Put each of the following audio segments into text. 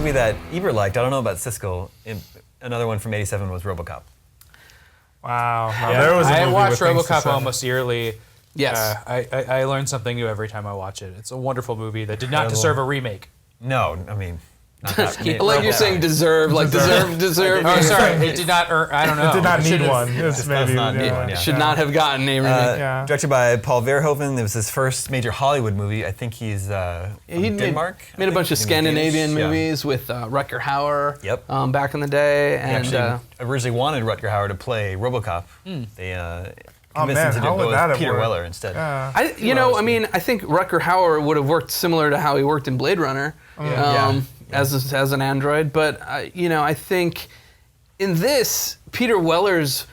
movie that Ebert liked. I don't know about Siskel. Another one from '87 was Robocop. Wow. There was a movie I watch with things to Robocop say. almost yearly. Yes. I learn something new every time I watch it. It's a wonderful movie that did not deserve a remake. No, I mean, not that. I like you're saying deserve. Oh, sorry. It did not earn, I don't know. It did not need should've- one. It's maybe not need one, yeah. Should not have gotten a remake. Yeah. Directed by Paul Verhoeven. It was his first major Hollywood movie. I think he's from Denmark. Made a bunch of Scandinavian Danish, yeah. movies with Rutger Hauer. Yep. Back in the day, He and actually originally wanted Rutger Hauer to play Robocop. They convinced him to how go would that with have Peter worked? Weller instead. I think Rutger Hauer would have worked similar to how he worked in Blade Runner, as an android. But I think in this, Peter Weller's,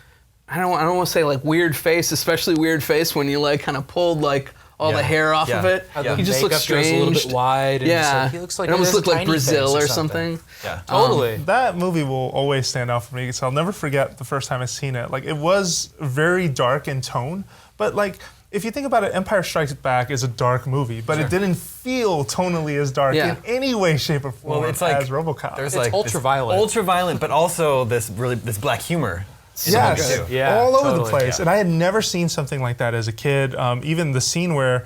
I don't want to say like weird face, especially weird face when you like kind of pulled like all the hair off of it. How the He just looks makeup goes strange. a little bit wide. And Yeah, he looks like it almost has a looked like tiny Brazil face or something. Yeah. Totally. That movie will always stand out for me because I'll never forget the first time I seen it. Like, it was very dark in tone, but like, if you think about it, Empire Strikes Back is a dark movie, but it didn't feel tonally as dark in any way, shape, or form it's like as RoboCop. There's It's like ultra-violent. ultra-violent, but also this black humor. Yes, too. Yeah, all over the totally, place. yeah. And I had never seen something like that as a kid. Even the scene where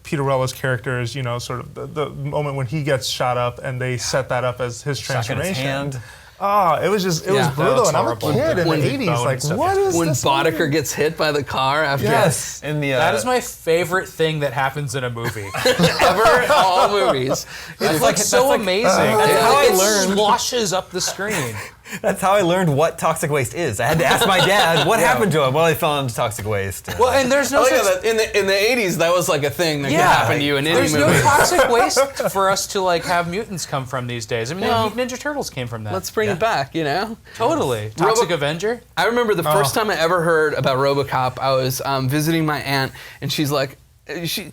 Peter Weller's character is, sort of the moment when he gets shot up and they set that up as his Shotgun in his transformation. hand. Oh, it was just, it was Yeah. brutal. looks And I'm a horrible. kid in When the he 80s. bone Like, and stuff. what is When this Boddicker movie? gets hit by the car after Yes. In the That is my favorite thing that happens in a movie. ever all movies. It's like so amazing. That's how I it learned. sloshes up the screen. That's how I learned what toxic waste is. I had to ask my dad what happened to him. Well, he fell into toxic waste. Well, and there's no Oh yeah, such that in the 80s that was like a thing that could happen to you in any there's movie. no toxic waste for us to like have mutants come from these days. I mean, Well, Ninja Turtles came from that. Let's bring it back, Totally. Toxic Avenger? I remember the first time I ever heard about RoboCop, I was visiting my aunt, and she's like, she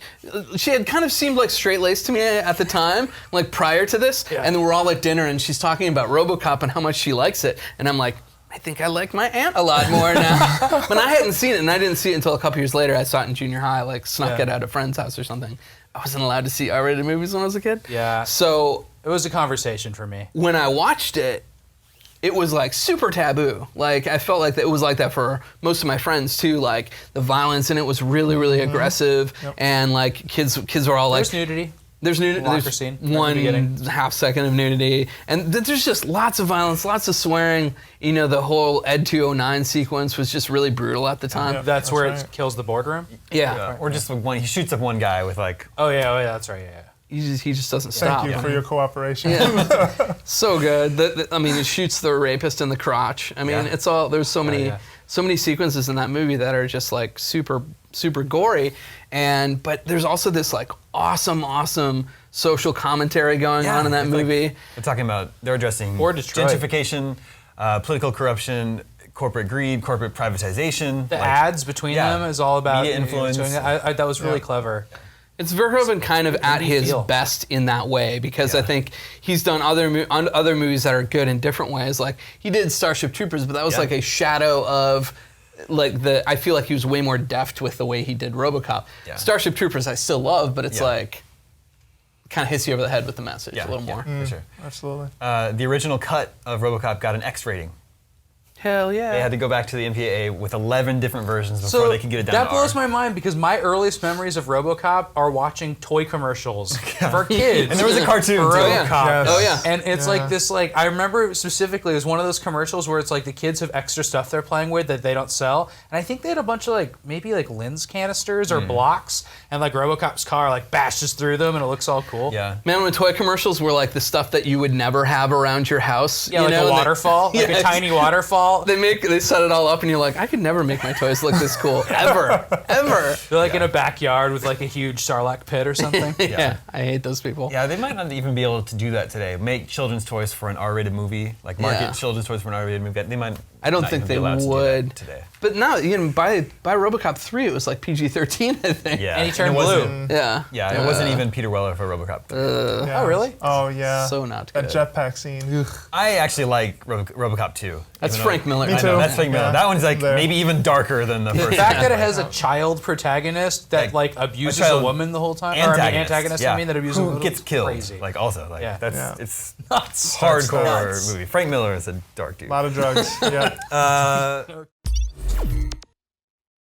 had kind of seemed like straight-laced to me at the time, like prior to this, and then we're all at dinner, and she's talking about RoboCop and how much she likes it, and I'm like, I think I like my aunt a lot more now. But I hadn't seen it, and I didn't see it until a couple years later. I saw it in junior high, like snuck it at a friend's house or something. I wasn't allowed to see R-rated movies when I was a kid. Yeah. So It was a conversation for me. when I watched it, it was like super taboo. Like I felt like it was like that for most of my friends too. Like the violence in it was really, really aggressive, and like kids were all like, There's nudity. there's nudity. Locker There's scene at the one beginning. half second of nudity, and there's just lots of violence, lots of swearing. The whole Ed 209 sequence was just really brutal at the time. Yeah. That's where right. it kills the boardroom? Yeah. Or just like he shoots up one guy with like. Oh, yeah, that's right, yeah. He just doesn't stop. Thank you for your cooperation. Yeah. So good. I mean, it shoots the rapist in the crotch. I mean, it's all, there's so many sequences in that movie that are just like super, super gory. But there's also this like awesome social commentary going on in that it's like- movie. they're addressing Or Detroit. gentrification, political corruption, corporate greed, corporate privatization. The ads between them is all about media influence. doing that. That was really clever. It's Verhoeven kind of at his feel. best in that way, because I think he's done other movies that are good in different ways. Like he did Starship Troopers, but that was like a shadow of I feel like he was way more deft with the way he did RoboCop. Yeah. Starship Troopers I still love, but it's like kind of hits you over the head with the message a little more. For sure. Absolutely. The original cut of RoboCop got an X rating. Hell yeah. They had to go back to the MPAA with 11 different versions before they could get it down that to blows R. my mind because my earliest memories of RoboCop are watching toy commercials for kids. And there was a cartoon too. For RoboCop. Yes. Oh yeah. And it's like this, like, I remember specifically, it was one of those commercials where it's like the kids have extra stuff they're playing with that they don't sell. And I think they had a bunch of like, maybe like lens canisters or blocks, and like RoboCop's car like bashes through them and it looks all cool. Yeah. Man, when toy commercials were like the stuff that you would never have around your house. Yeah, you like know, a waterfall, like a tiny waterfall. They set it all up, and you're like, I could never make my toys look this cool ever. They're like in a backyard with like a huge Sarlacc pit or something. Yeah, I hate those people. Yeah, they might not even be able to do that today. Make children's toys for an R-rated movie, like market Yeah. children's toys for an R-rated movie. They might I don't not think even they be allowed to do that would. today. But now, by RoboCop 3, it was like PG-13, I think. Yeah, And he turned it wasn't- blue. Yeah. Yeah, it wasn't even Peter Weller for RoboCop. Yeah. Oh, really? Oh yeah. So not That good. jetpack scene. Ugh. I actually like RoboCop 2. That's even Frank though- Miller. Me I know, too. that's Frank Miller. Yeah. That one's like There. maybe even darker than the first. The fact one. that it has a child protagonist that like abuses a child woman the whole time, or I mean antagonist, yeah, I mean that abuses a who woman, gets killed. Crazy. Like also, like Yeah. that's Yeah. it's Nuts. hardcore Nuts. movie. Frank Miller is a dark dude. A lot of drugs. Yeah.